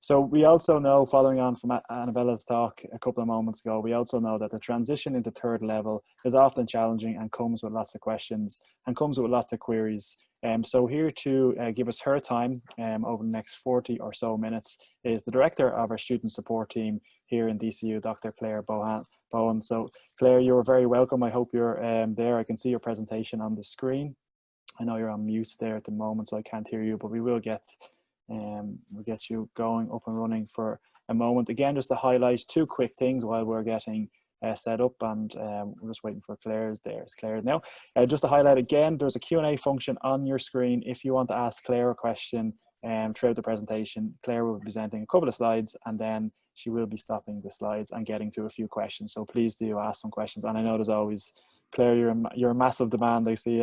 So we also know, following on from Annabella's talk a couple of moments ago, we also know that the transition into third level is often challenging and comes with lots of questions and comes with lots of queries. So here to give us her time over the next 40 or so minutes is the director of our student support team here in DCU, Dr. Claire Bowen. So Claire, you're very welcome. I hope you're there. I can see your presentation on the screen. I know you're on mute there at the moment, so I can't hear you, but we'll get you going up and running for a moment. Again, just to highlight two quick things while we're getting set up, and we're just waiting for Claire's there. It's Claire now. Just to highlight again, there's a Q&A function on your screen. If you want to ask Claire a question throughout the presentation, Claire will be presenting a couple of slides and then she will be stopping the slides and getting to a few questions. So please do ask some questions. And I know there's always, Claire, you're a massive demand. I see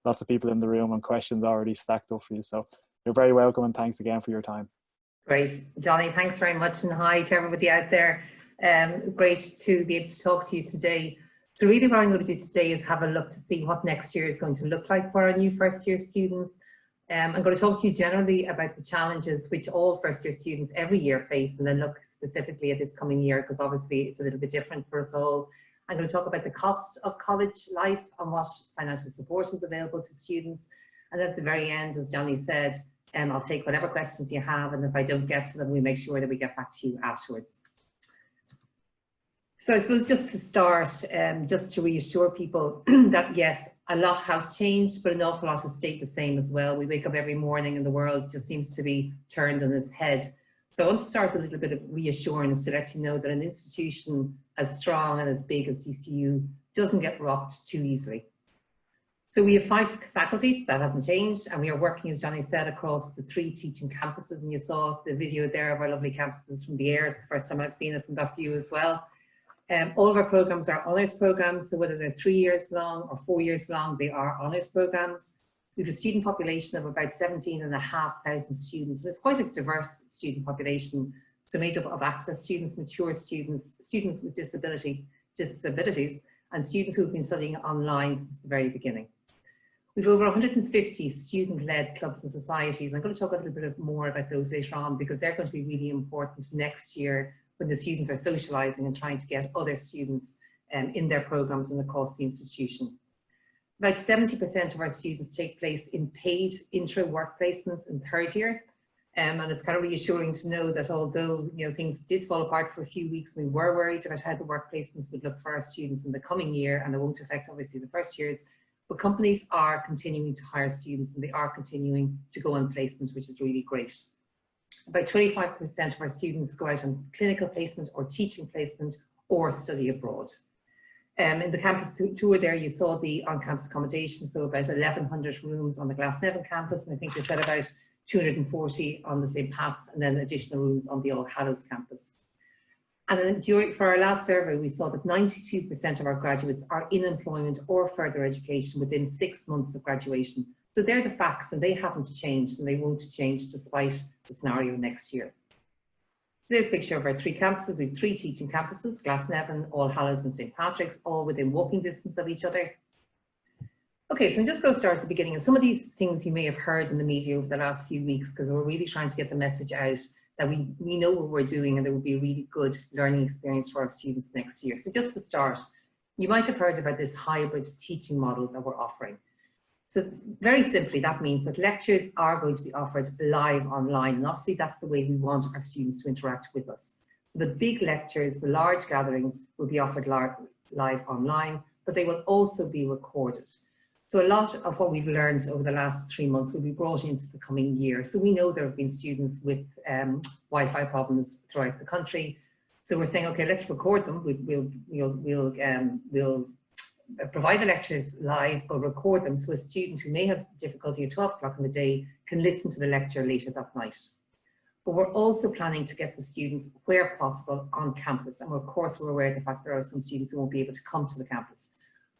lots of people in the room and questions already stacked up for you. So you're very welcome, and thanks again for your time. Great, Johnny, thanks very much, and hi to everybody out there. Great to be able to talk to you today. So really what I'm going to do today is have a look to see what next year is going to look like for our new first year students. I'm going to talk to you generally about the challenges which all first year students every year face, and then look specifically at this coming year, because obviously it's a little bit different for us all. I'm going to talk about the cost of college life and what financial support is available to students. And at the very end, as Johnny said, I'll take whatever questions you have, and if I don't get to them, we make sure that we get back to you afterwards. So I suppose just to start, just to reassure people that yes, a lot has changed, but an awful lot has stayed the same as well. We wake up every morning and the world just seems to be turned on its head. So I want to start with a little bit of reassurance to let you know that an institution as strong and as big as DCU doesn't get rocked too easily. So we have 5 faculties, that hasn't changed, and we are working, as Johnny said, across the 3 teaching campuses, and you saw the video there of our lovely campuses from the air. It's the first time I've seen it from that view as well. All of our programs are honours programs, so whether they're 3 years long or 4 years long, they are honours programs. We have a student population of about 17,500 students, and it's quite a diverse student population, so made up of access students, mature students, students with disabilities, and students who have been studying online since the very beginning. We've over 150 student-led clubs and societies. I'm going to talk a little bit more about those later on, because they're going to be really important next year when the students are socialising and trying to get other students in their programmes and across the institution. About 70% of our students take place in paid intra-work placements in third year. And it's kind of reassuring to know that although things did fall apart for a few weeks, and we were worried about how the work placements would look for our students in the coming year, and it won't affect obviously the first years, but companies are continuing to hire students and they are continuing to go on placement, which is really great. About 25% of our students go out on clinical placement or teaching placement or study abroad. In the campus tour there, you saw the on-campus accommodation, so about 1,100 rooms on the Glasnevin campus, and I think they said about 240 on the St. Pat's, and then additional rooms on the All Hallows campus. And then for our last survey, we saw that 92% of our graduates are in employment or further education within 6 months of graduation. So they're the facts, and they haven't changed, and they won't change despite the scenario next year. There's a picture of our 3 campuses. We have 3 teaching campuses, Glasnevin, All Hallows and St. Patrick's, all within walking distance of each other. Okay, so I'm just going to start at the beginning. And some of these things you may have heard in the media over the last few weeks, because we're really trying to get the message out that we know what we're doing, and there will be a really good learning experience for our students next year. So just to start, you might have heard about this hybrid teaching model that we're offering. So very simply, that means that lectures are going to be offered live online, and obviously that's the way we want our students to interact with us. So the big lectures, the large gatherings will be offered live online, but they will also be recorded. So a lot of what we've learned over the last 3 months will be brought into the coming year. So we know there have been students with Wi-Fi problems throughout the country. So we're saying, okay, let's record them. We'll provide the lectures live, but record them so a student who may have difficulty at 12 o'clock in the day can listen to the lecture later that night. But we're also planning to get the students, where possible, on campus. And of course, we're aware of the fact there are some students who won't be able to come to the campus.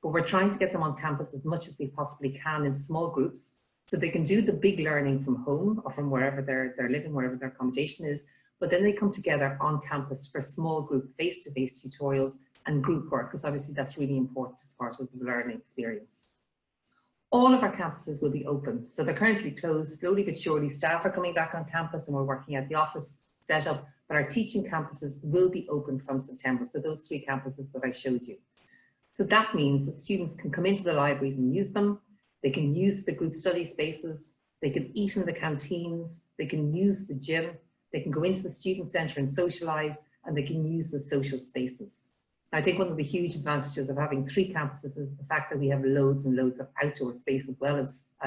But we're trying to get them on campus as much as we possibly can in small groups, so they can do the big learning from home or from wherever they're living, wherever their accommodation is. But then they come together on campus for small group face-to-face tutorials and group work, because obviously that's really important as part of the learning experience. All of our campuses will be open. So they're currently closed. Slowly but surely, staff are coming back on campus, and we're working out the office set up, but our teaching campuses will be open from September. So those 3 campuses that I showed you. So that means that students can come into the libraries and use them. They can use the group study spaces. They can eat in the canteens. They can use the gym. They can go into the student centre and socialise, and they can use the social spaces. I think one of the huge advantages of having 3 campuses is the fact that we have loads and loads of outdoor space as well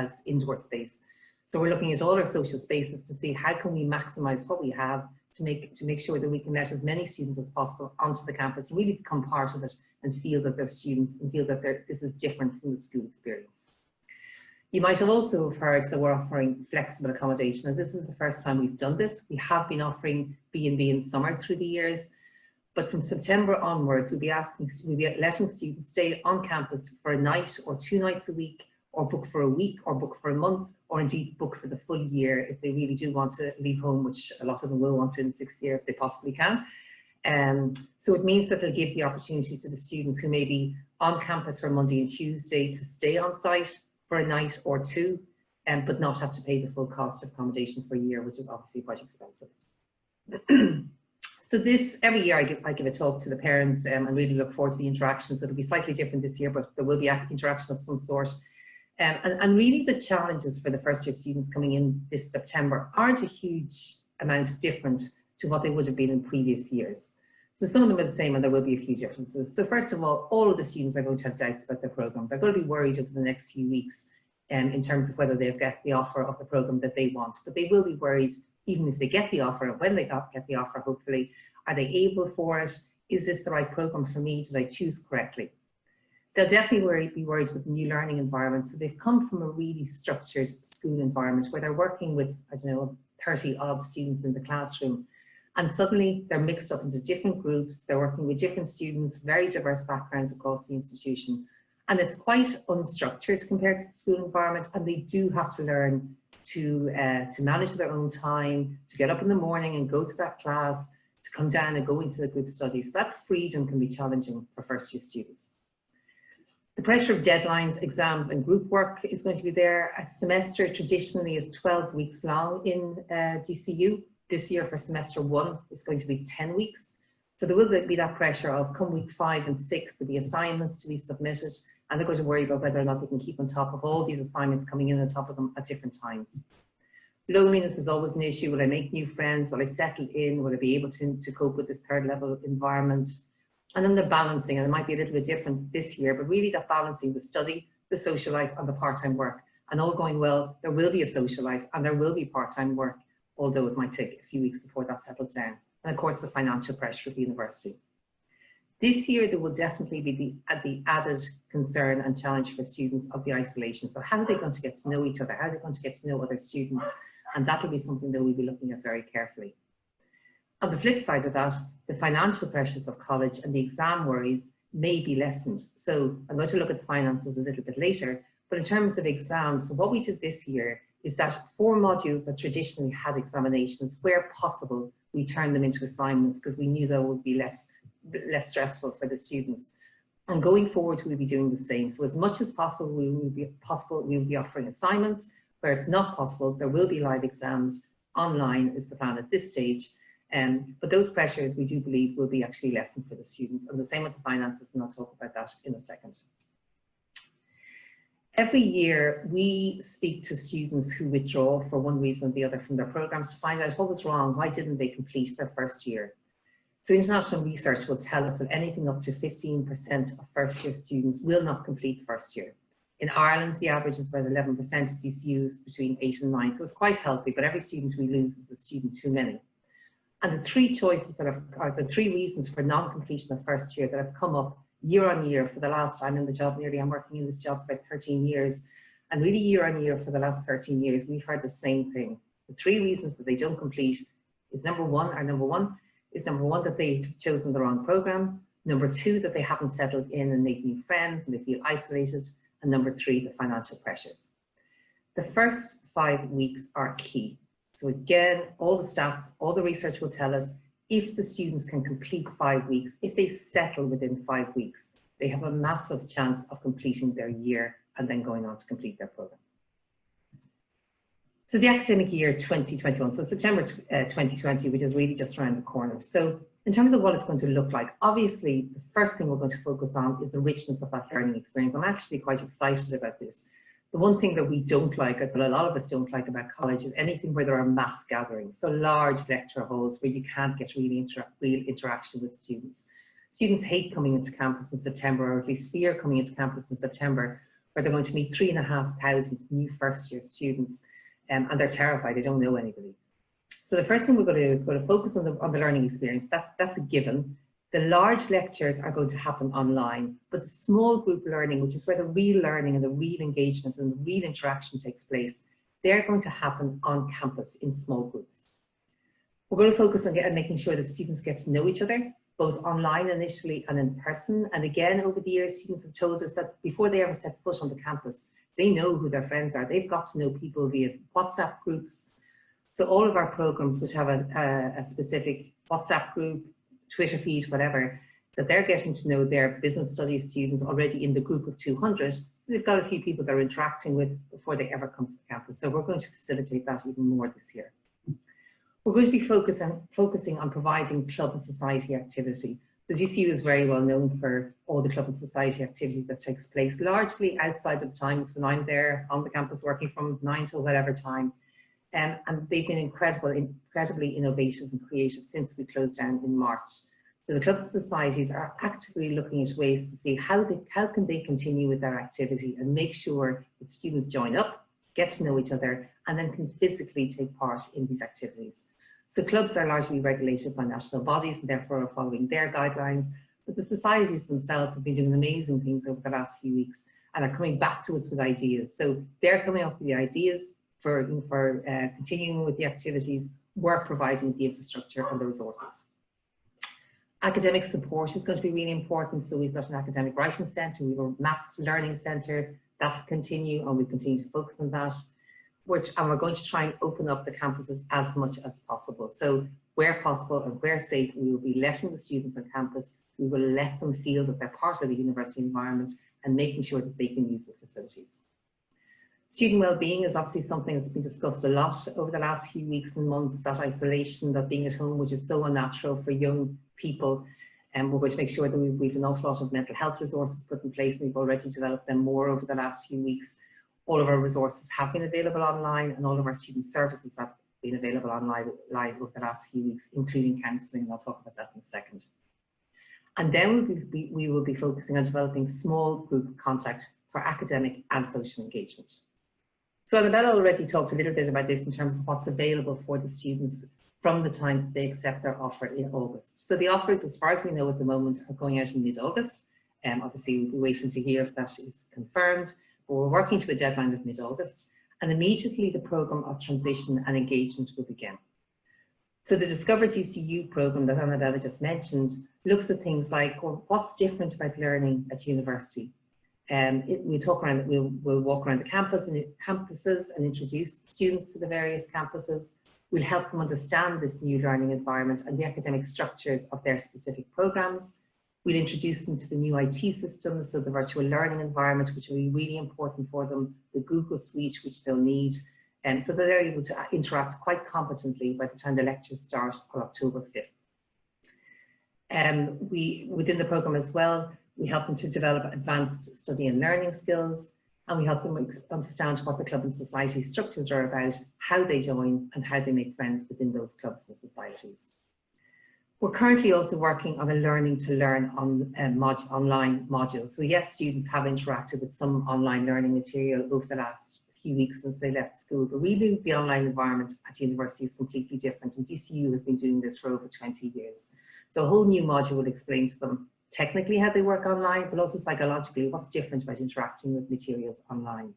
as indoor space. So we're looking at all our social spaces to see how can we maximise what we have to make sure that we can let as many students as possible onto the campus, really become part of it and feel that they're students and feel that this is different from the school experience. You might have also have heard that we're offering flexible accommodation, and this is the first time we've done this. We have been offering B&B in summer through the years, but from September onwards, we'll be letting students stay on campus for a night or 2 nights a week, or book for a week, or book for a month, or indeed book for the full year if they really do want to leave home, which a lot of them will want to in the 6th year if they possibly can. So it means that they'll give the opportunity to the students who may be on campus for Monday and Tuesday to stay on site for a night or 2, but not have to pay the full cost of accommodation for a year, which is obviously quite expensive. So this, every year I give a talk to the parents and really look forward to the interactions. It'll be slightly different this year, but there will be interaction of some sort. And really the challenges for the first year students coming in this September aren't a huge amount different to what they would have been in previous years. So some of them are the same, and there will be a few differences. So first of all of the students are going to have doubts about their programme. They're going to be worried over the next few weeks in terms of whether they'll get the offer of the programme that they want. But they will be worried even if they get the offer, and when they get the offer, hopefully, are they able for it? Is this the right programme for me? Did I choose correctly? They'll definitely be worried with the new learning environment. So they've come from a really structured school environment where they're working with, I don't know, 30 odd students in the classroom. And suddenly they're mixed up into different groups. They're working with different students, very diverse backgrounds across the institution. And it's quite unstructured compared to the school environment. And they do have to learn to manage their own time, to get up in the morning and go to that class, to come down and go into the group studies. So that freedom can be challenging for first year students. The pressure of deadlines, exams and group work is going to be there. A semester traditionally is 12 weeks long in DCU. This year for semester 1 is going to be 10 weeks. So there will be that pressure of come week 5 and 6, there'll be assignments to be submitted, and they're going to worry about whether or not they can keep on top of all these assignments coming in on top of them at different times. Loneliness is always an issue. Will I make new friends? Will I settle in? Will I be able to cope with this 3rd level environment? And then the balancing, and it might be a little bit different this year, but really that balancing the study, the social life and the part-time work. And all going well, there will be a social life and there will be part-time work, although it might take a few weeks before that settles down. And of course, the financial pressure of the university. This year, there will definitely be the added concern and challenge for students of the isolation. So how are they going to get to know each other? How are they going to get to know other students? And that will be something that we'll be looking at very carefully. On the flip side of that, the financial pressures of college and the exam worries may be lessened. So I'm going to look at the finances a little bit later, but in terms of exams, so what we did this year is that 4 modules that traditionally had examinations, where possible, we turned them into assignments because we knew that would be less stressful for the students. And going forward, we'll be doing the same. So as much as possible, we will be offering assignments. Where it's not possible, there will be live exams online is the plan at this stage. But those pressures, we do believe, will be actually lessened for the students. And the same with the finances, and I'll talk about that in a second. Every year, we speak to students who withdraw for one reason or the other from their programs to find out what was wrong, why didn't they complete their first year. So international research will tell us that anything up to 15% of first year students will not complete first year. In Ireland, the average is about 11%, DCUs between 8 and 9, so it's quite healthy, but every student we lose is a student too many. And the 3 choices that are the 3 reasons for non-completion of first year that have come up year on year for the last time in the job, I'm working in this job for about 13 years, and really year on year for the last 13 years, we've heard the same thing. The 3 reasons that they don't complete is number one that they've chosen the wrong program, number 2 that they haven't settled in and made new friends and they feel isolated, and number 3, the financial pressures. The first 5 weeks are key. So again, all the stats, all the research will tell us if the students can complete 5 weeks, if they settle within 5 weeks, they have a massive chance of completing their year and then going on to complete their program. So the academic year 2021, so September 2020, which is really just around the corner. So in terms of what it's going to look like, obviously, the first thing we're going to focus on is the richness of that learning experience. I'm actually quite excited about this. The one thing that we don't like, but a lot of us don't like about college, is anything where there are mass gatherings, so large lecture halls where you can't get real interaction with students. Students hate coming into campus in September, or at least fear coming into campus in September, where they're going to meet 3,500 new first-year students, and they're terrified, they don't know anybody. So the first thing we're going to do is going to focus on the learning experience. That's a given. The large lectures are going to happen online, but the small group learning, which is where the real learning and the real engagement and the real interaction takes place, they're going to happen on campus in small groups. We're going to focus on making sure that students get to know each other, both online initially and in person. And again, over the years, students have told us that before they ever set foot on the campus, they know who their friends are. They've got to know people via WhatsApp groups. So all of our programs, which have a specific WhatsApp group, Twitter feed, whatever, that they're getting to know their business studies students already in the group of 200. So they've got a few people they're interacting with before they ever come to the campus. So we're going to facilitate that even more this year. We're going to be focusing on providing club and society activity. The GCU is very well known for all the club and society activity that takes place, largely outside of the times when I'm there on the campus working from 9 till whatever time. And they've been incredibly innovative and creative since we closed down in March. So the clubs and societies are actively looking at ways to see how can they continue with their activity and make sure that students join up, get to know each other, and then can physically take part in these activities. So clubs are largely regulated by national bodies and therefore are following their guidelines, but the societies themselves have been doing amazing things over the last few weeks and are coming back to us with ideas. So they're coming up with the ideas for continuing with the activities. We're providing the infrastructure and the resources. Academic support is going to be really important. So we've got an academic writing centre, we have a maths learning centre that will continue, and we continue to focus on that. And we're going to try and open up the campuses as much as possible. So where possible and where safe, we will be letting the students on campus, we will let them feel that they're part of the university environment and making sure that they can use the facilities. Student well-being is obviously something that's been discussed a lot over the last few weeks and months, that isolation, that being at home, which is so unnatural for young people. And we're going to make sure that we've an awful lot of mental health resources put in place. We've already developed them more over the last few weeks. All of our resources have been available online, and all of our student services have been available online live over the last few weeks, including counselling, and I'll talk about that in a second. And then we will be focusing on developing small group contact for academic and social engagement. So Annabella already talked a little bit about this in terms of what's available for the students from the time they accept their offer in August. So the offers, as far as we know at the moment, are going out in mid-August. Obviously, we'll be waiting to hear if that is confirmed, but we're working to a deadline of mid-August. And immediately the programme of transition and engagement will begin. So the Discover GCU programme that Annabella just mentioned looks at things like, well, what's different about learning at university? We'll walk around the campuses and introduce students to the various campuses. We'll help them understand this new learning environment and the academic structures of their specific programs. We'll introduce them to the new IT systems, so the virtual learning environment, which will be really important for them, the Google Suite, which they'll need, so that they're able to interact quite competently by the time the lectures start on October 5th. Within the programme as well, we help them to develop advanced study and learning skills, and we help them understand what the club and society structures are about, how they join, and how they make friends within those clubs and societies. We're currently also working on a learning to learn online module. So yes, students have interacted with some online learning material over the last few weeks since they left school, but really the online environment at university is completely different, and DCU has been doing this for over 20 years. So a whole new module will explain to them technically how they work online, but also psychologically what's different about interacting with materials online.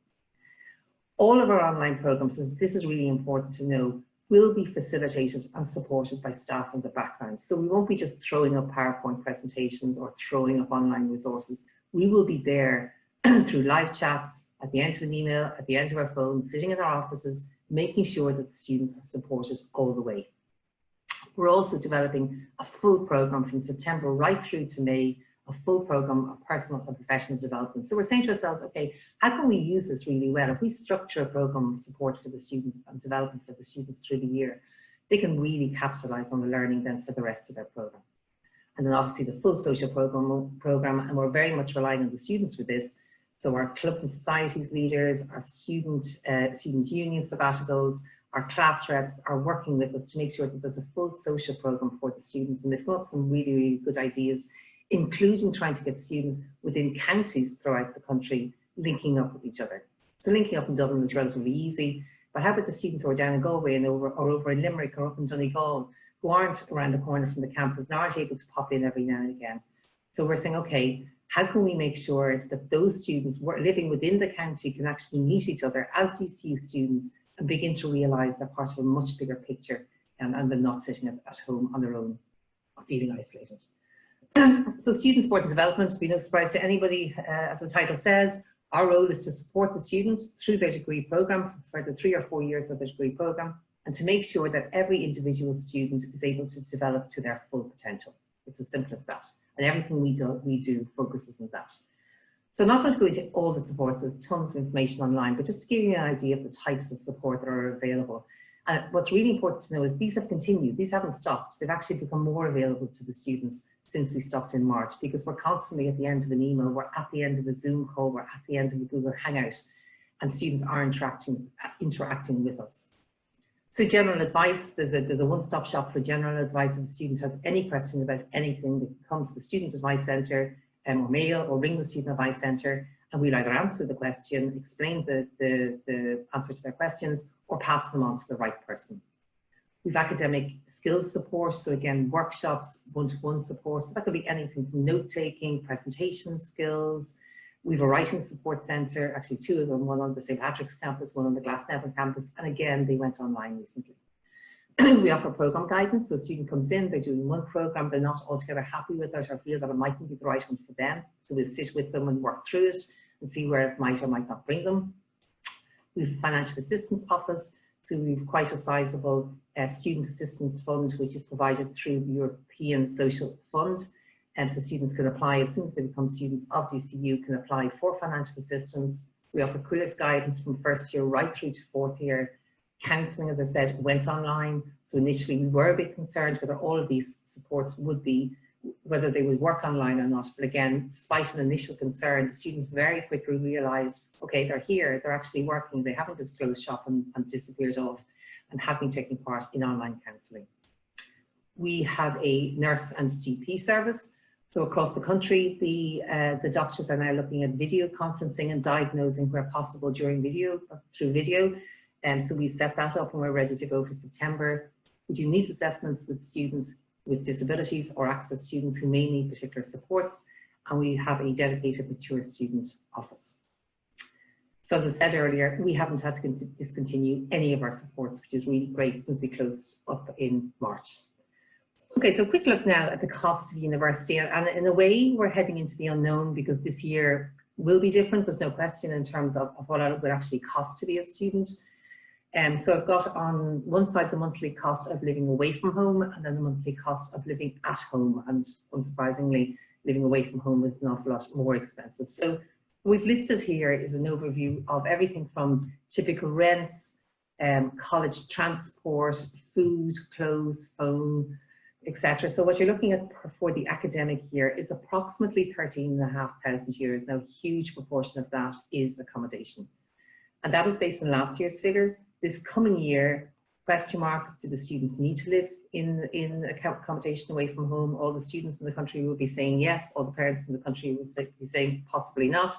All of our online programs, this is really important to know, will be facilitated and supported by staff in the background. So we won't be just throwing up PowerPoint presentations or throwing up online resources. We will be there through live chats, at the end of an email, at the end of our phone, sitting in our offices, making sure that the students are supported all the way. We're also developing a full programme from September right through to May a full program of personal and professional development. So we're saying to ourselves, okay, how can we use this really well? If we structure a program of support for the students and development for the students through the year, they can really capitalize on the learning then for the rest of their program. And then obviously the full social program, and we're very much relying on the students for this. So our clubs and societies leaders, our student union sabbaticals, our class reps are working with us to make sure that there's a full social program for the students. And they've come up with some really, really good ideas, including trying to get students within counties throughout the country linking up with each other. So linking up in Dublin is relatively easy, but how about the students who are down in Galway and over in Limerick or up in Donegal, who aren't around the corner from the campus and aren't able to pop in every now and again? So we're saying, okay, how can we make sure that those students living within the county can actually meet each other as DCU students and begin to realise they're part of a much bigger picture, and they're not sitting at home on their own, feeling isolated. So student support and development will be no surprise to anybody. As the title says, our role is to support the students through their degree programme for the 3 or 4 years of the degree programme, and to make sure that every individual student is able to develop to their full potential. It's as simple as that. And everything we do focuses on that. So I'm not going to go into all the supports, there's tons of information online, but just to give you an idea of the types of support that are available. And what's really important to know is these have continued, these haven't stopped. They've actually become more available to the students since we stopped in March, because we're constantly at the end of an email, we're at the end of a Zoom call, we're at the end of a Google Hangout, and students are interacting with us. So general advice, there's a one-stop shop for general advice. If the student has any question about anything, they can come to the Student Advice Centre or mail or ring the Student Advice Centre, and we'll either answer the question, explain the answer to their questions, or pass them on to the right person. We've academic skills support, so again, workshops, one-to-one support. So that could be anything from note-taking, presentation skills. We've a writing support centre, actually 2 of them, one on the St. Patrick's campus, one on the Glasnevin campus, and again, they went online recently. We offer programme guidance, so a student comes in, they're doing one programme, they're not altogether happy with it or feel that it mightn't be the right one for them. So we'll sit with them and work through it and see where it might or might not bring them. We've a financial assistance office, so we've quite a sizable student assistance fund, which is provided through the European Social Fund. And so students can apply, as soon as they become students of DCU, can apply for financial assistance. We offer careers guidance from first year right through to 4th year. Counselling, as I said, went online. So initially we were a bit concerned whether all of these supports would be, whether they would work online or not. But again, despite an initial concern, the students very quickly realised, okay, they're here, they're actually working, they haven't just closed shop and disappeared off, and have been taking part in online counselling. We have a nurse and GP service. So across the country, the doctors are now looking at video conferencing and diagnosing where possible through video. And so we set that up and we're ready to go for September. We do needs assessments with students with disabilities or access students who may need particular supports. And we have a dedicated mature student office. So as I said earlier, we haven't had to discontinue any of our supports, which is really great since we closed up in March. Okay, so a quick look now at the cost of university, and in a way we're heading into the unknown because this year will be different, there's no question in terms of what it would actually cost to be a student. So I've got on one side the monthly cost of living away from home, and then the monthly cost of living at home, and unsurprisingly living away from home is an awful lot more expensive. So what we've listed here is an overview of everything from typical rents, college transport, food, clothes, phone, etc. So what you're looking at for the academic year is approximately 13,500 euros. Now, a huge proportion of that is accommodation. And that was based on last year's figures. This coming year, question mark, do the students need to live in accommodation away from home? All the students in the country will be saying yes. All the parents in the country will be saying possibly not.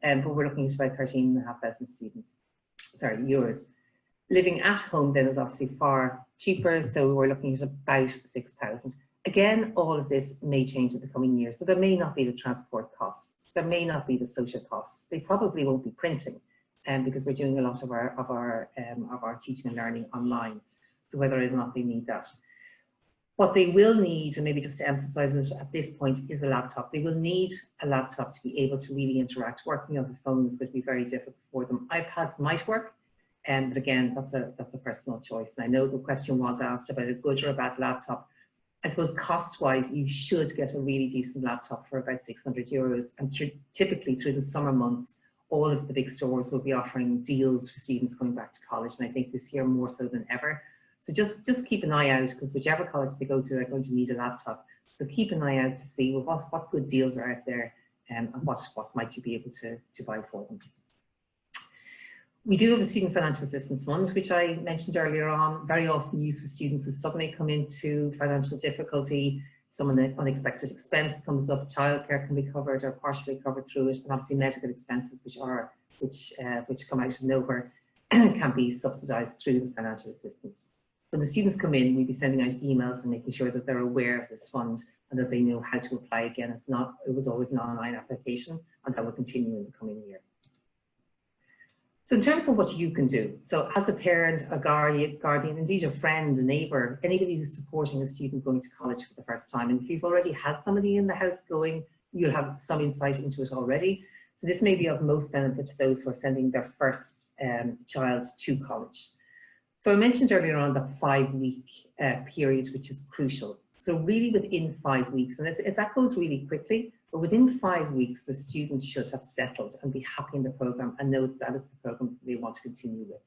But we're looking at about 13,500 euros. Living at home then is obviously far cheaper, so we're looking at about 6,000. Again, all of this may change in the coming year, so there may not be the transport costs, there may not be the social costs. They probably won't be printing, because we're doing a lot of our teaching and learning online. So whether or not they need that, what they will need, and maybe just to emphasise it at this point, is a laptop. They will need a laptop to be able to really interact. Working on the phone is going to be very difficult for them. iPads might work. But again, that's a personal choice. And I know the question was asked about a good or a bad laptop. I suppose cost-wise, you should get a really decent laptop for about €600. And typically through the summer months, all of the big stores will be offering deals for students going back to college. And I think this year more so than ever. So just keep an eye out, because whichever college they go to, they're going to need a laptop. So keep an eye out to see, well, what good deals are out there, and what might you be able to buy for them. We do have a Student Financial Assistance Fund, which I mentioned earlier on, very often used for students who suddenly come into financial difficulty. Some unexpected expense comes up, childcare can be covered or partially covered through it, and obviously medical expenses, which come out of nowhere, can be subsidised through the financial assistance. When the students come in, we'll be sending out emails and making sure that they're aware of this fund and that they know how to apply again. It was always an online application, and that will continue in the coming year. So in terms of what you can do, so as a parent, a guardian, indeed a friend, a neighbour, anybody who's supporting a student going to college for the first time, and if you've already had somebody in the house going, you'll have some insight into it already. So this may be of most benefit to those who are sending their first child to college. So I mentioned earlier on that 5-week period, which is crucial. So really within 5 weeks, and if that goes really quickly, but within 5 weeks, the students should have settled and be happy in the programme and know that is the programme they want to continue with.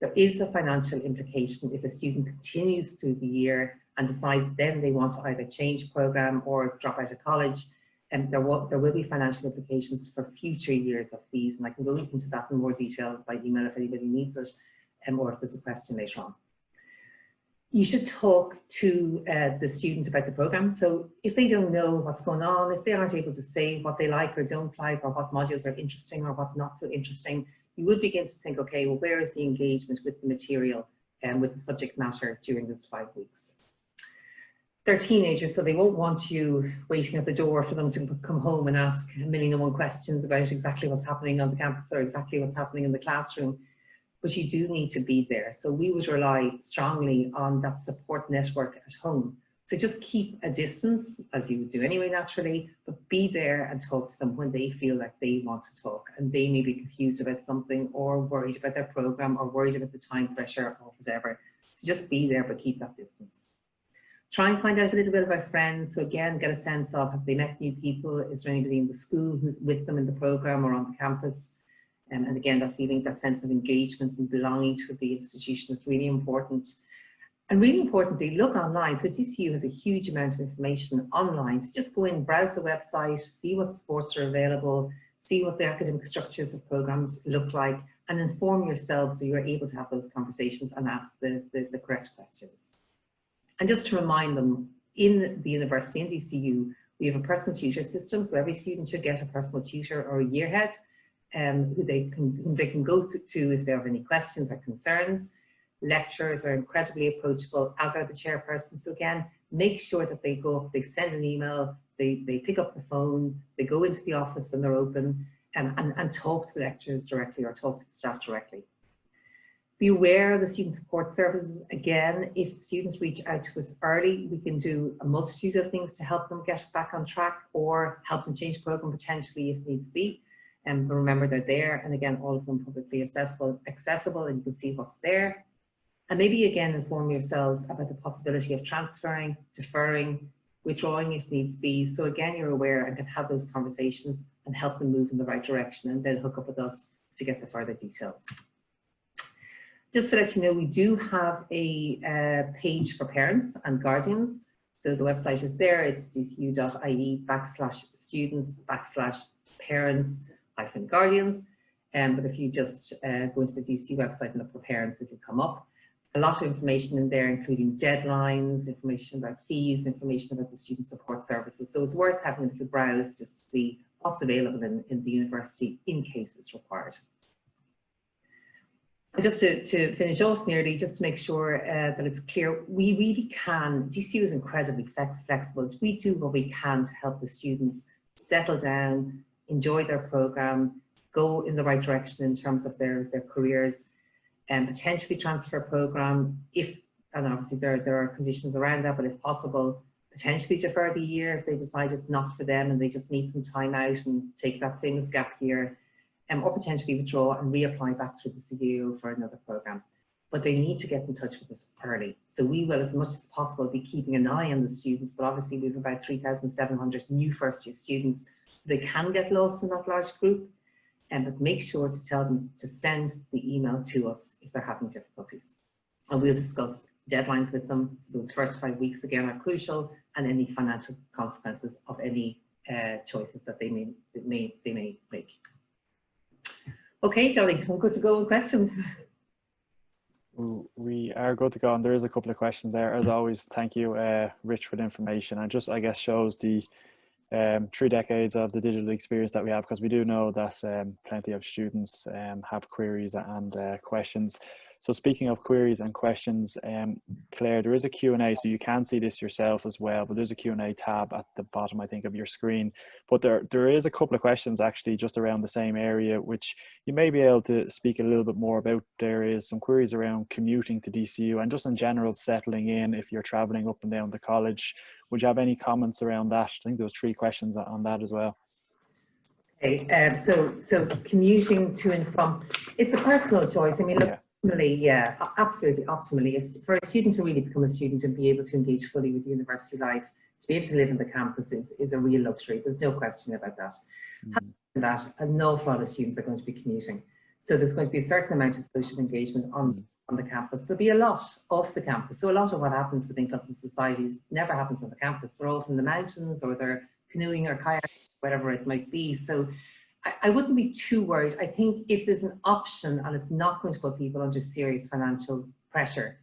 There is a financial implication if a student continues through the year and decides then they want to either change programme or drop out of college, and there will be financial implications for future years of fees, and I can go into that in more detail by email if anybody needs it, or if there's a question later on. You should talk to the student about the programme. So if they don't know what's going on, if they aren't able to say what they like or don't like, or what modules are interesting or what not so interesting, you would begin to think, okay, well, where is the engagement with the material and with the subject matter during those 5 weeks? They're teenagers, so they won't want you waiting at the door for them to come home and ask a million and one questions about exactly what's happening on the campus or exactly what's happening in the classroom. But you do need to be there. So we would rely strongly on that support network at home. So just keep a distance, as you would do anyway naturally, but be there and talk to them when they feel like they want to talk and they may be confused about something or worried about their programme or worried about the time pressure or whatever. So just be there, but keep that distance. Try and find out a little bit about friends. So again, get a sense of, have they met new people? Is there anybody in the school who's with them in the programme or on the campus? And again, that feeling, that sense of engagement and belonging to the institution is really important. And really importantly, look online. So DCU has a huge amount of information online. So just go in, browse the website, see what sports are available, see what the academic structures of programs look like, and inform yourself so you're able to have those conversations and ask the correct questions. And just to remind them, in the university, in DCU, we have a personal tutor system. So every student should get a personal tutor or a yearhead, who they can go to if they have any questions or concerns. Lecturers are incredibly approachable, as are the chairpersons. So again, make sure that they go up, they send an email, they pick up the phone, they go into the office when they're open, and talk to the lecturers directly or talk to the staff directly. Be aware of the student support services. Again, if students reach out to us early, we can do a multitude of things to help them get back on track or help them change program potentially if needs be. But remember, they're there, and again, all of them publicly accessible, and you can see what's there. And maybe again, inform yourselves about the possibility of transferring, deferring, withdrawing if needs be. So again, you're aware and can have those conversations and help them move in the right direction, and then hook up with us to get the further details. Just to let you know, we do have a page for parents and guardians. So the website is there. It's dcu.ie/students/parents-guardians. But if you just go into the DC website and look for parents, it will come up. A lot of information in there, including deadlines, information about fees, information about the student support services. So it's worth having a little browse just to see what's available in the university in case it's required. And just to finish off nearly, just to make sure that it's clear, we really can, DCU is incredibly flexible. We do what we can to help the students settle down, enjoy their programme, go in the right direction in terms of their careers, and potentially transfer programme if, and obviously there are conditions around that, but if possible, potentially defer the year if they decide it's not for them and they just need some time out and take that famous gap year, or potentially withdraw and reapply back through the CDO for another programme. but they need to get in touch with us early. So we will, as much as possible, be keeping an eye on the students, but obviously we have about 3,700 new first year students. They can get lost in that large group, but make sure to tell them to send the email to us if they're having difficulties. And we'll discuss deadlines with them. So those first 5 weeks again are crucial, and any financial consequences of any choices that they may make. Okay, Johnny, I'm good to go with questions. We are good to go, and there is a couple of questions there. As always, thank you, Rich, for the information, and just, I guess, shows the 3 decades of the digital experience that we have, because we do know that plenty of students have queries and questions. So speaking of queries and questions, Claire, there is a Q&A, so you can see this yourself as well, but there's a Q&A tab at the bottom, I think, of your screen. But there is a couple of questions actually just around the same area, which you may be able to speak a little bit more about. There is some queries around commuting to DCU and just in general settling in if you're traveling up and down to college. Would you have any comments around that? I think there was 3 questions on that as well. Okay, so commuting to and from, it's a personal choice. I mean, look, optimally, yeah, absolutely, optimally, it's for a student to really become a student and be able to engage fully with university life, to be able to live in the campus is a real luxury. There's no question about that. Having that, an awful lot of students are going to be commuting. So there's going to be a certain amount of social engagement on the campus. There'll be a lot off the campus. So a lot of what happens within clubs and societies never happens on the campus. They're often in the mountains, or they're canoeing or kayaking, whatever it might be. So I wouldn't be too worried. I think if there's an option and it's not going to put people under serious financial pressure,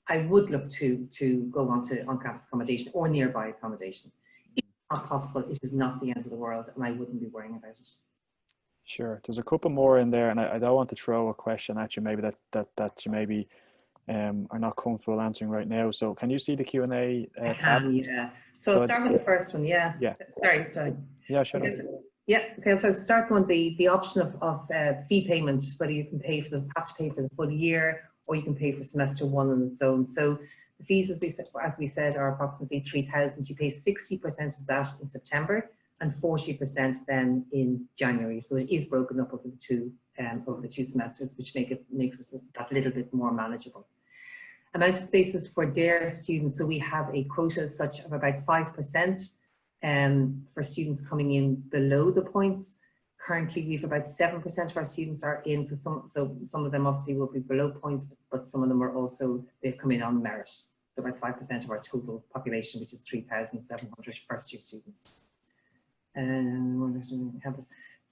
I would look to go on to on-campus accommodation or nearby accommodation. If it's not possible, it is not the end of the world, and I wouldn't be worrying about it. Sure. There's a couple more in there, and I don't want to throw a question at you maybe that you maybe are not comfortable answering right now. So can you see the Q&A tab? Yeah. So I'll start with the first one. Yeah. Sorry. Yeah, sure. Yeah. Okay. So start with the option of fee payment, whether you can have to pay for the full year, or you can pay for semester 1 on its own. So the fees, as we said, are approximately 3,000. You pay 60% of that in September and 40% then in January. So it is broken up over the two semesters, which makes it that little bit more manageable. Amount of spaces for DARE students. So we have a quota as such of about 5% for students coming in below the points. Currently, we have about 7% of our students are in. So some of them obviously will be below points, but some of them are also, they've come in on merit. So about 5% of our total population, which is 3,700 first year students.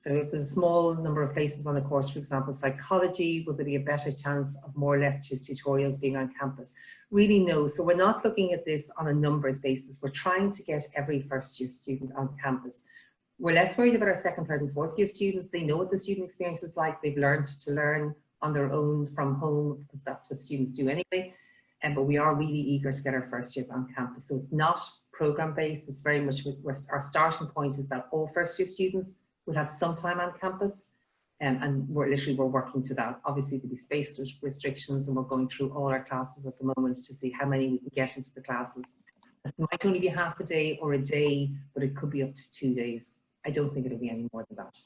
So if there's a small number of places on the course, for example, psychology, will there be a better chance of more lectures, tutorials being on campus? Really no. So we're not looking at this on a numbers basis. We're trying to get every first year student on campus. We're less worried about our second, third and fourth year students. They know what the student experience is like. They've learned to learn on their own from home, because that's what students do anyway. But we are really eager to get our first years on campus. So it's not program based. It's very much, our starting point is that all first year students will have some time on campus, and we're working to that. Obviously there'll be space restrictions, and we're going through all our classes at the moment to see how many we can get into the classes. It might only be half a day or a day, but it could be up to 2 days. I don't think it'll be any more than that.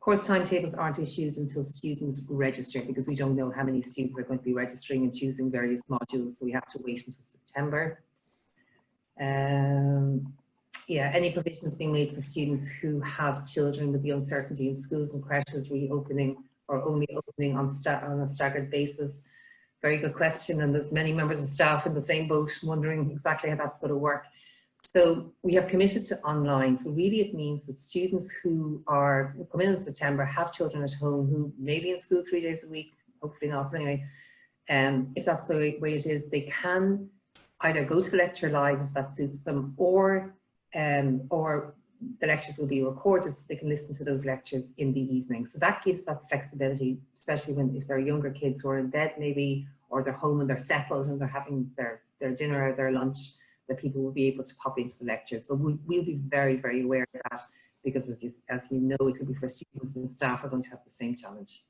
Course timetables aren't issued until students register, because we don't know how many students are going to be registering and choosing various modules, so we have to wait until September. Yeah, any provisions being made for students who have children with the uncertainty in schools and creches reopening or only opening on a staggered basis? Very good question, and there's many members of staff in the same boat wondering exactly how that's going to work. So we have committed to online. So really it means that students who come in September, have children at home who may be in school 3 days a week, hopefully not, but anyway, if that's the way it is, they can either go to the lecture live if that suits them, or the lectures will be recorded so they can listen to those lectures in the evening. So that gives that flexibility, especially if they're younger kids who are in bed maybe, or they're home and they're settled and they're having their dinner or their lunch, that people will be able to pop into the lectures. But we'll be very, very aware of that, because as you know, it could be for students and staff are going to have the same challenge.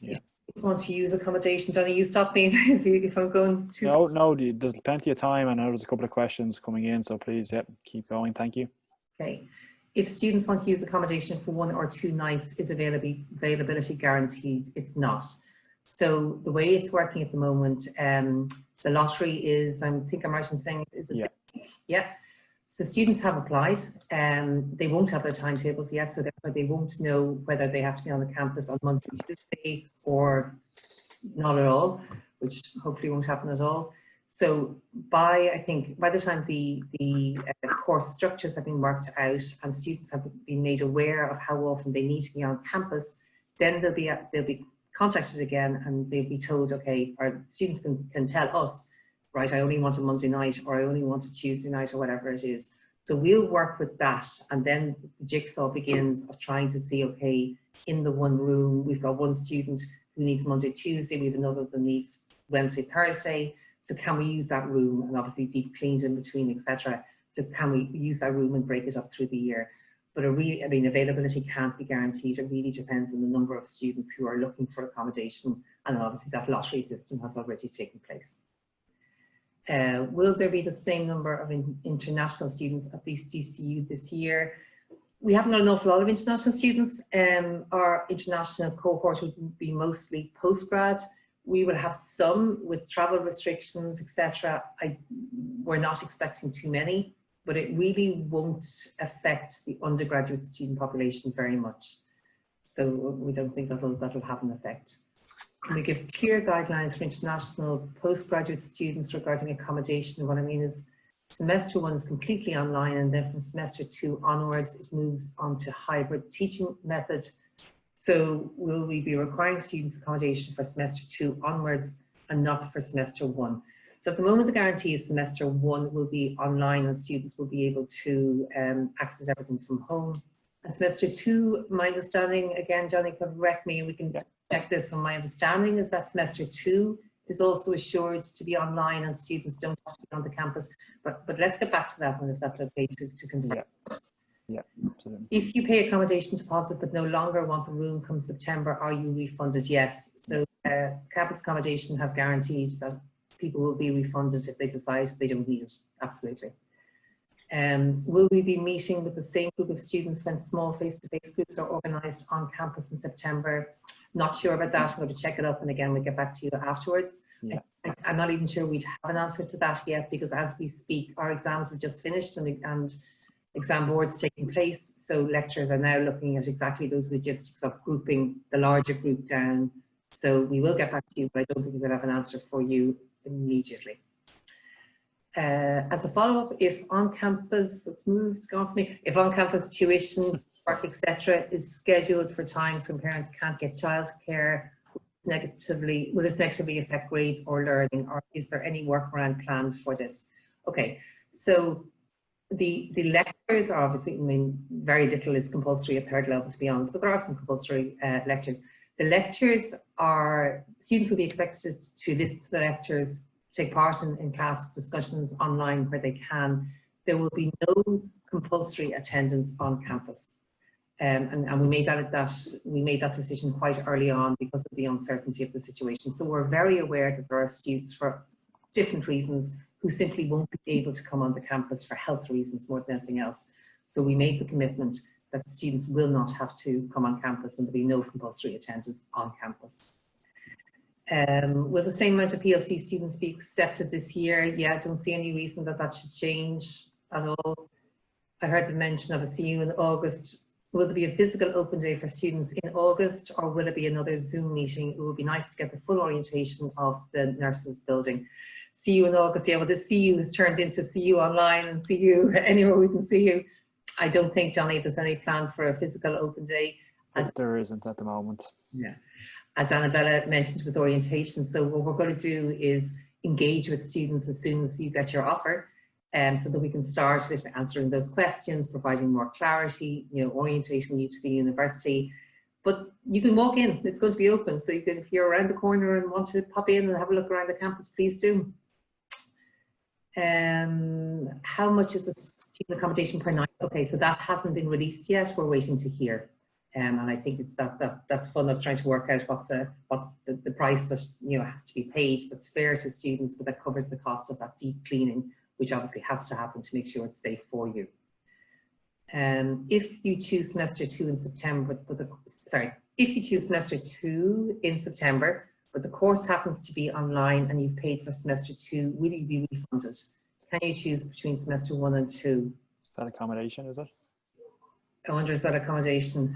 Yeah. If you want to use accommodation, Johnny, you stop me if I'm going to. No, there's plenty of time. I know there's a couple of questions coming in, so please, keep going. Thank you. Okay. If students want to use accommodation for 1 or 2 nights, is availability guaranteed? It's not. So the way it's working at the moment, the lottery is, I think I'm right in saying, is it? Yeah. Yeah. So students have applied. They won't have their timetables yet, so therefore they won't know whether they have to be on the campus on Monday, Tuesday, or not at all, which hopefully won't happen at all. So I think by the time the course structures have been worked out and students have been made aware of how often they need to be on campus, then they'll be contacted again and they'll be told, okay, our students can tell us, right, I only want a Monday night, or I only want a Tuesday night, or whatever it is. So we'll work with that, and then the jigsaw begins of trying to see, okay, in the one room, we've got one student who needs Monday, Tuesday, we have another that needs Wednesday, Thursday. So can we use that room, and obviously deep cleaned in between, etc. So can we use that room and break it up through the year? But availability can't be guaranteed. It really depends on the number of students who are looking for accommodation, and obviously that lottery system has already taken place. Will there be the same number of international students at least DCU this year? We haven't got an awful lot of international students. Our international cohort would be mostly postgrad. We will have some with travel restrictions, etc. We're not expecting too many, but it really won't affect the undergraduate student population very much. So we don't think that'll have an effect. Can we give clear guidelines for international postgraduate students regarding accommodation? What I mean is semester 1 is completely online, and then from semester 2 onwards, it moves on to hybrid teaching method. So will we be requiring students accommodation for semester 2 onwards and not for semester 1? So at the moment, the guarantee is semester 1 will be online and students will be able to access everything from home. And semester 2, my understanding, again, Johnny can correct me, and we can check this, on my understanding is that semester 2 is also assured to be online and students don't have to be on the campus. But let's get back to that one if that's okay to confirm. Yeah, absolutely. If you pay accommodation deposit but no longer want the room come September, are you refunded? Yes. So campus accommodation have guaranteed that people will be refunded if they decide they don't need it. Absolutely. Will we be meeting with the same group of students when small face-to-face groups are organised on campus in September? Not sure about that. I'm going to check it up, and again, we'll get back to you afterwards. Yeah. I'm not even sure we'd have an answer to that yet, because as we speak, our exams have just finished and exam boards taking place. So lecturers are now looking at exactly those logistics of grouping the larger group down. So we will get back to you, but I don't think we'll have an answer for you immediately. As a follow-up, if on-campus, if on-campus tuition, work, etc., is scheduled for times when parents can't get childcare, will this negatively affect grades or learning, or is there any workaround planned for this? Okay, so the lectures are obviously, I mean, very little is compulsory at third level, to be honest, but there are some compulsory lectures. The lectures are, students will be expected to listen to the lectures, take part in class discussions online where they can. There will be no compulsory attendance on campus. And we made that decision quite early on because of the uncertainty of the situation. So we're very aware that there are students for different reasons who simply won't be able to come on the campus for health reasons more than anything else. So we made the commitment that students will not have to come on campus and there'll be no compulsory attendance on campus. Will the same amount of PLC students be accepted this year? Yeah, I don't see any reason that should change at all. I heard the mention of a CU in August. Will there be a physical open day for students in August, or will it be another Zoom meeting? It would be nice to get the full orientation of the nurses building. CU in August, yeah, well, this CU has turned into CU online and CU anywhere we can see you. I don't think, Johnny, there's any plan for a physical open day. There isn't at the moment. Yeah. As Annabella mentioned with orientation, so what we're going to do is engage with students as soon as you get your offer, so that we can start with answering those questions, providing more clarity, orientating you to the university. But you can walk in, it's going to be open, so you can, if you're around the corner and want to pop in and have a look around the campus, please do. How much is the student accommodation per night? Okay, so that hasn't been released yet, we're waiting to hear. And I think it's that fun of trying to work out what's the price that has to be paid that's fair to students, but that covers the cost of that deep cleaning, which obviously has to happen to make sure it's safe for you. If you choose semester 2 in September, if you choose semester 2 in September, but the course happens to be online and you've paid for semester 2, will you be refunded? Can you choose between semester 1 and 2? Is that accommodation, is it? I wonder, is that accommodation?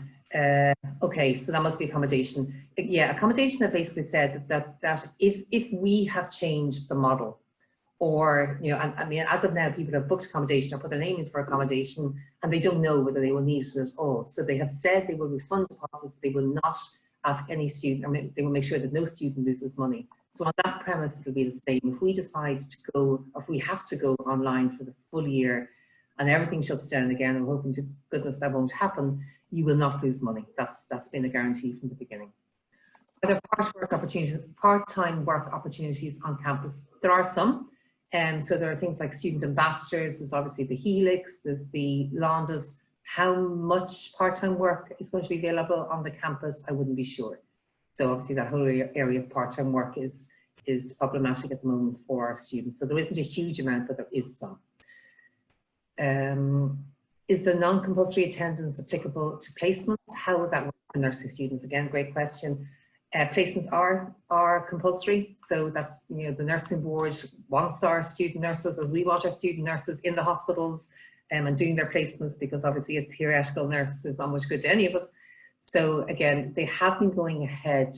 Okay, so that must be accommodation. Yeah, accommodation have basically said that if we have changed the model, or, you know, I mean, as of now, people have booked accommodation or put their name in for accommodation and they don't know whether they will need it at all. So they have said they will refund deposits, they will not ask any student, or they will make sure that no student loses money. So on that premise, it'll be the same. If we decide to go, or if we have to go online for the full year and everything shuts down again, and we're hoping to goodness that won't happen, you will not lose money. That's been a guarantee from the beginning. Are there part-time work opportunities on campus? There are some. So there are things like student ambassadors, there's obviously the Helix, there's the Londis. How much part-time work is going to be available on the campus, I wouldn't be sure. So obviously that whole area of part-time work is problematic at the moment for our students. So there isn't a huge amount, but there is some. Is the non-compulsory attendance applicable to placements? How would that work for nursing students? Again, great question. Placements are compulsory, so that's, you know, the nursing board wants our student nurses, as we want our student nurses in the hospitals and doing their placements, because obviously a theoretical nurse is not much good to any of us. So again, they have been going ahead.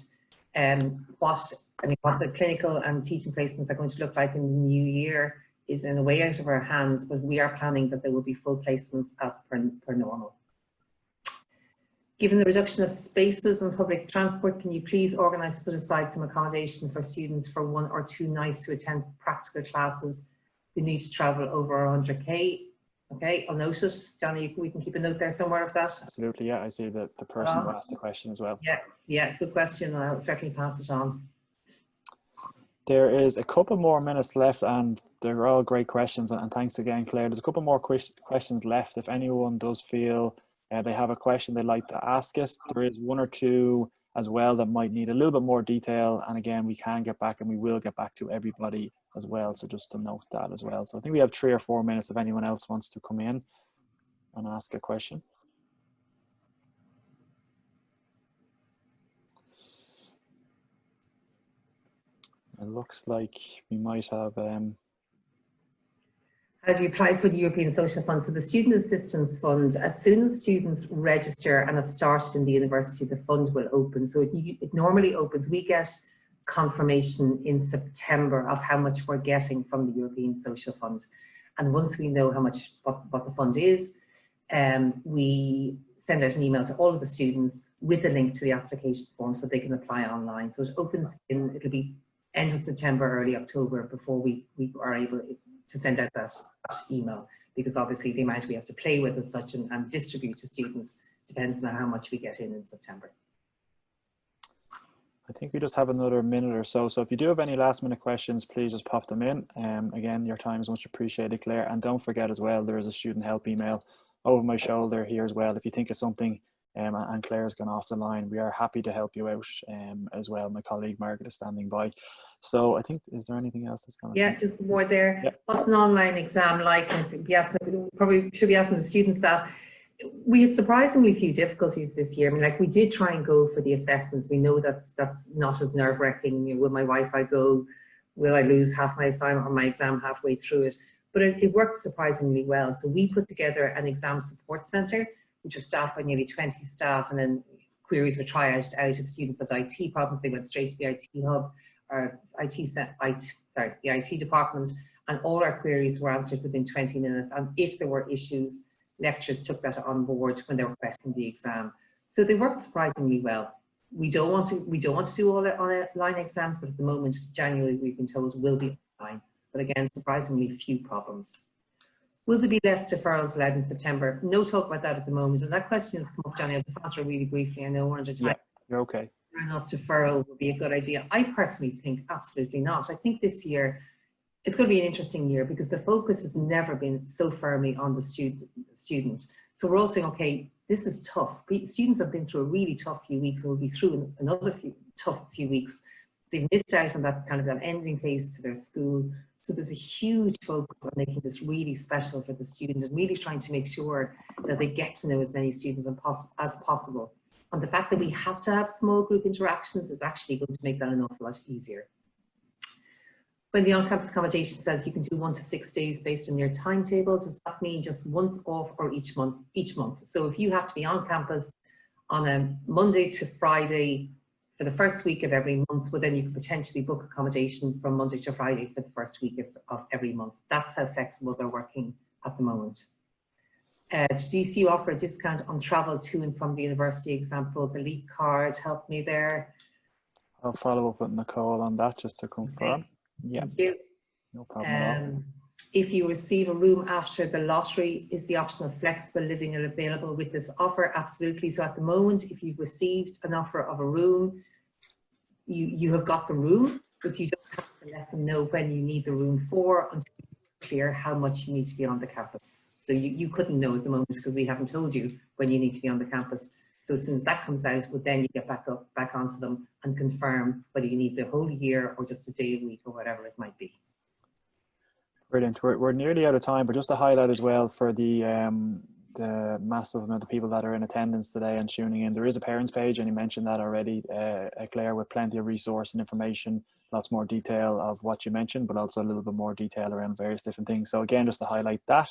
What the clinical and teaching placements are going to look like in the new year is in a way out of our hands, but we are planning that there will be full placements as per normal. Given the reduction of spaces on public transport, can you please organise to put aside some accommodation for students for 1 or 2 nights to attend practical classes who need to travel over 100k? Okay, I'll note it. Johnny, we can keep a note there somewhere of that. Absolutely, yeah. I see the person who asked the question as well. Yeah, good question. I'll certainly pass it on. There is a couple more minutes left, and they're all great questions. And thanks again, Claire. There's a couple more questions left. If anyone does feel they have a question they'd like to ask us, there is 1 or 2 as well that might need a little bit more detail. And again, we can get back, and we will get back to everybody as well. So just to note that as well. So I think we have 3 or 4 minutes if anyone else wants to come in and ask a question. It looks like we might have how do you apply for the European Social Fund? So the Student Assistance Fund, as soon as students register and have started in the university, the fund will open. So it normally opens. We get confirmation in September of how much we're getting from the European Social Fund. And once we know how much, what the fund is, we send out an email to all of the students with a link to the application form so they can apply online. So it opens it'll be end of September, early October before we are able to send out that email, because obviously the amount we have to play with as such and distribute to students depends on how much we get in September. I think we just have another minute or so. So if you do have any last minute questions, please just pop them in. Again, your time is much appreciated, Claire. And don't forget as well, there is a student help email over my shoulder here as well. If you think of something and Claire's gone off the line, we are happy to help you out as well. My colleague Margaret is standing by. So I think, is there anything else that's going to Yeah, just more there. Yep. What's an online exam like? And probably should be asking the students that. We had surprisingly few difficulties this year. I mean, like, we did try and go for the assessments. We know that's not as nerve-wracking. You know, will my Wi-Fi go? Will I lose half my assignment or my exam halfway through it? But it worked surprisingly well. So we put together an exam support centre, which was staffed by nearly 20 staff, and then queries were triaged out of students with IT problems. They went straight to the IT hub, or the IT department, and all our queries were answered within 20 minutes. And if there were issues, lecturers took that on board when they were correcting the exam. So they worked surprisingly well. We don't want to do all the online exams, but at the moment, January, we've been told will be online. But again, surprisingly few problems. Will there be less deferrals allowed in September? No talk about that at the moment. And that question has come up, Johnny. I'll just answer it really briefly. I know we're under time. Yeah, you're okay. Not deferral would be a good idea. I personally think absolutely not. I think this year, it's going to be an interesting year because the focus has never been so firmly on the student. So we're all saying, okay, this is tough. Students have been through a really tough few weeks and will be through another tough few weeks. They've missed out on that kind of that ending phase to their school. So there's a huge focus on making this really special for the student and really trying to make sure that they get to know as many students as possible. And the fact that we have to have small group interactions is actually going to make that an awful lot easier. When the on-campus accommodation says you can do 1 to 6 days based on your timetable, does that mean just once off or each month? Each month. So if you have to be on campus on a Monday to Friday for the first week of every month, well then you could potentially book accommodation from Monday to Friday for the first week of every month. That's how flexible they're working at the moment. DCU offer a discount on travel to and from the university, example, the LEAP card, help me there. I'll follow up with Nicole on that just to confirm. Okay. Yeah, Thank you. no problem at all. If you receive a room after the lottery, is the option of flexible living available with this offer? Absolutely. So at the moment, if you've received an offer of a room, you have got the room, but you don't have to let them know when you need the room for until it's clear how much you need to be on the campus. So you couldn't know at the moment because we haven't told you when you need to be on the campus. So as soon as that comes out, well, then you get back onto them and confirm whether you need the whole year or just a day a week or whatever it might be. Brilliant. We're nearly out of time, but just to highlight as well for the massive amount of people that are in attendance today and tuning in, there is a parents page, and you mentioned that already, Claire, with plenty of resource and information, lots more detail of what you mentioned, but also a little bit more detail around various different things. So again, just to highlight that.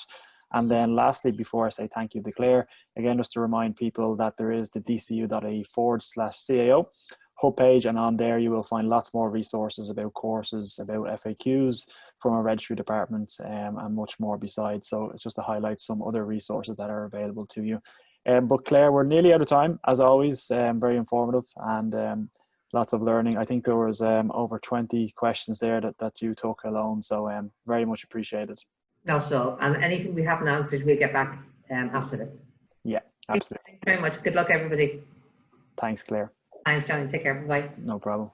And then lastly, before I say thank you to Claire, again, just to remind people that there is the dcu.ie/CAO hub page, and on there you will find lots more resources about courses, about FAQs from our registry department, and much more besides. So it's just to highlight some other resources that are available to you. But Claire, we're nearly out of time, as always. Very informative and lots of learning. I think there was over 20 questions there that you took alone, so very much appreciated. Not at all. And anything we haven't answered, we'll get back after this. Yeah, absolutely. Thank you very much. Good luck, everybody. Thanks, Claire. Thanks, Johnny. Take care. Bye. No problem.